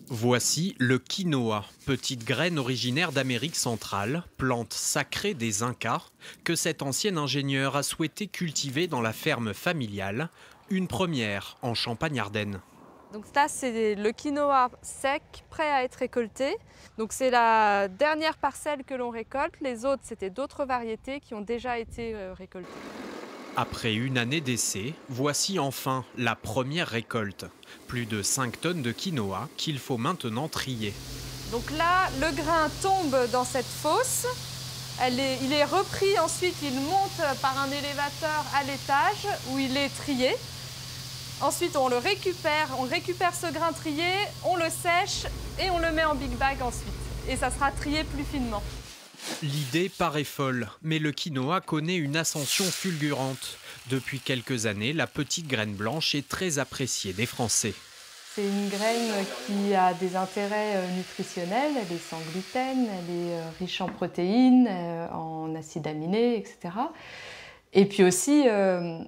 Voici le quinoa, petite graine originaire d'Amérique centrale, plante sacrée des Incas, que cet ancien ingénieur a souhaité cultiver dans la ferme familiale, une première en Champagne-Ardenne. Donc là, c'est le quinoa sec, prêt à être récolté. Donc c'est la dernière parcelle que l'on récolte. Les autres, c'était d'autres variétés qui ont déjà été récoltées. Après une année d'essai, voici enfin la première récolte. Plus de 5 tonnes de quinoa qu'il faut maintenant trier. Donc là, le grain tombe dans cette fosse. Il est repris ensuite, il monte par un élévateur à l'étage où il est trié. Ensuite, on récupère ce grain trié, on le sèche et on le met en big bag ensuite. Et ça sera trié plus finement. L'idée paraît folle, mais le quinoa connaît une ascension fulgurante. Depuis quelques années, la petite graine blanche est très appréciée des Français. C'est une graine qui a des intérêts nutritionnels, elle est sans gluten, elle est riche en protéines, en acides aminés, etc. Et puis aussi,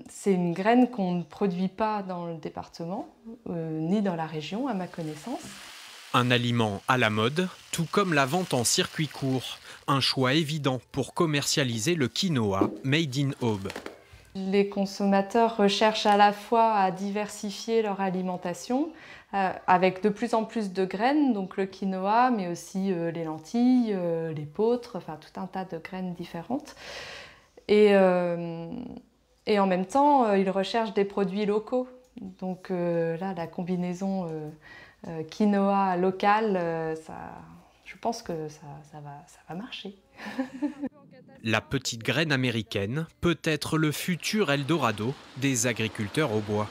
c'est une graine qu'on ne produit pas dans le département, ni dans la région, à ma connaissance. Un aliment à la mode, tout comme la vente en circuit court. Un choix évident pour commercialiser le quinoa Made in Aube. Les consommateurs recherchent à la fois à diversifier leur alimentation avec de plus en plus de graines, donc le quinoa, mais aussi les lentilles, l'épeautre, enfin tout un tas de graines différentes. Et en même temps, ils recherchent des produits locaux. Donc là, la combinaison quinoa local, je pense que ça va marcher. La petite graine américaine peut être le futur Eldorado des agriculteurs au bois.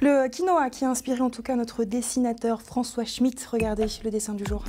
Le quinoa qui a inspiré en tout cas notre dessinateur François Schmitt. Regardez le dessin du jour.